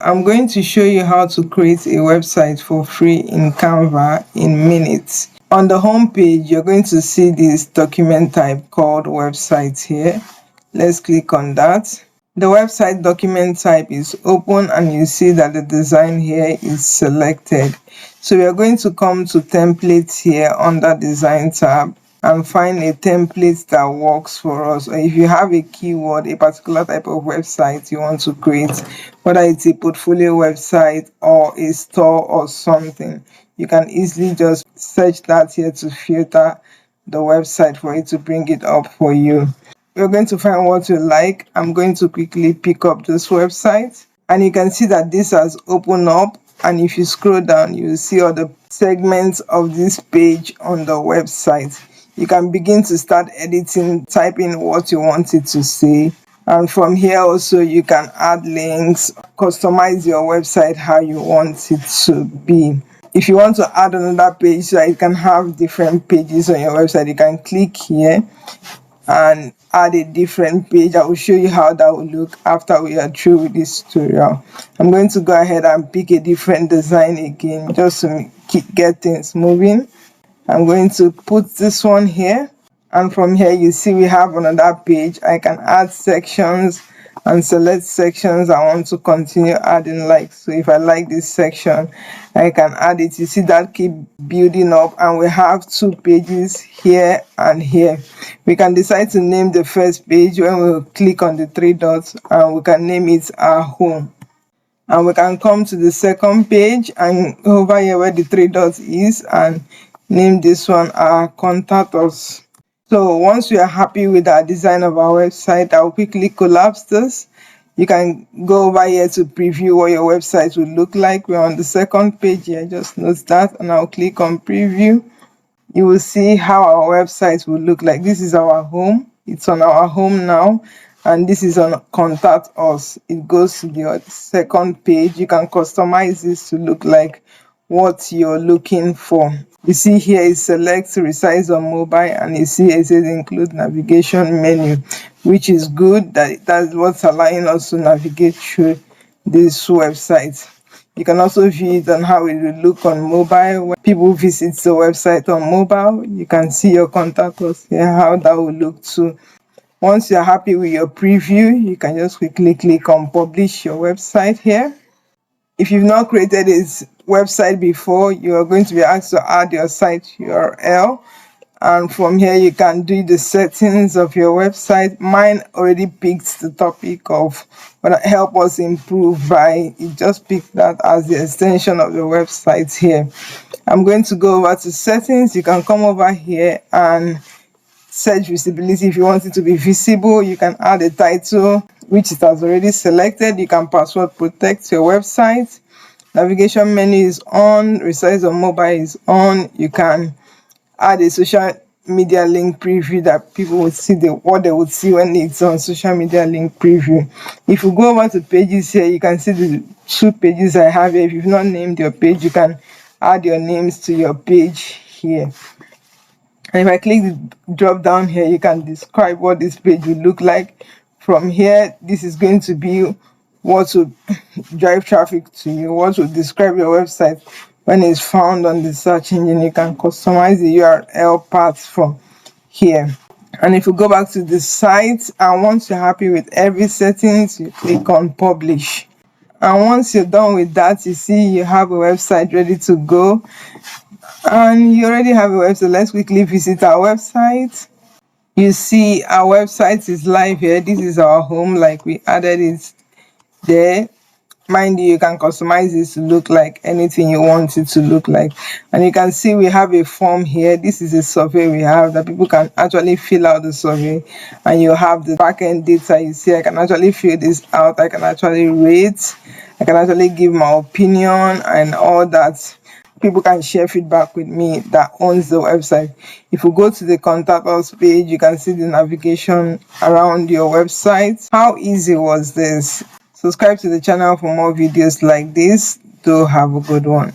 I'm going to show you how to create a website for free in Canva in minutes. On the home page, you're going to see this document type called website here. Let's click on that. The website document type is open and you see that the design here is selected. So we are going to come to templates here under design tab and find a template that works for us. Or if you have a keyword, a particular type of website you want to create, whether it's a portfolio website or a store or something, you can easily just search that here to filter the website for it to bring it up for you. We're going to find what you like. I'm going to quickly pick up this website and you can see that this has opened up, and if you scroll down you will see all the segments of this page on the website. You can begin to start editing, type in what you want it to say, and from here also you can add links, customize your website how you want it to be. If you want to add another page so that you can have different pages on your website, you can click here and add a different page. I will show you how that will look after we are through with this tutorial. I'm going to go ahead and pick a different design again just to get things moving. I'm going to put this one here, and from here you see we have another page. I can add sections and select sections I want to continue adding, like so. If I like this section, I can add it. You see that keep building up, and we have two pages here and here. We can decide to name the first page when we click on the three dots, and we can name it our home. And we can come to the second page and over here where the three dots is and name this one our contact us. So once we are happy with our design of our website, I'll quickly collapse this. You can go over here to preview what your website will look like. We're on the second page here, just note that, and I'll click on preview. You will see how our website will look like. This is our home. It's on our home now, and this is on contact us. It goes to your second page. You can customize this to look like what you're looking for. You see here is select resize on mobile, and you see it says include navigation menu, which is good. That's what's allowing us to navigate through this website. You can also view it on how it will look on mobile. When people visit the website on mobile, you can see your contact us here, how that will look too. Once you're happy with your preview, you can just quickly click on publish your website here. If you've not created this website before, you are going to be asked to add your site URL, and from here you can do the settings of your website. Mine already picked the topic of what help us improve by, it just picked that as the extension of the website here. I'm going to go over to settings. You can come over here and search visibility. If you want it to be visible, you can add a title which it has already selected. You can password protect your website. Navigation menu is on, resize on mobile is on. You can add a social media link preview that people would see what they would see when it's on social media link preview. If you go over to pages here, you can see the two pages I have here. If you've not named your page, you can add your names to your page here. And if I click the drop down here, you can describe what this page will look like. From here, this is going to be what will drive traffic to you, what will describe your website when it's found on the search engine. You can customize the URL path from here. And if you go back to the site, and once you're happy with every settings, you click on publish. And once you're done with that, you see you have a website ready to go. And you already have a website. Let's quickly visit our website. You see our website is live here. This is our home, like we added it there. Mind you, you can customize this to look like anything you want it to look like. And you can see we have a form here. This is a survey we have that people can actually fill out the survey, and you have the backend data. You see I can actually fill this out. I can actually rate, I can actually give my opinion and all that. People can share feedback with me that owns the website. If you go to the contact us page, you can see the navigation around your website. How easy was this? Subscribe to the channel for more videos like this. Do have a good one.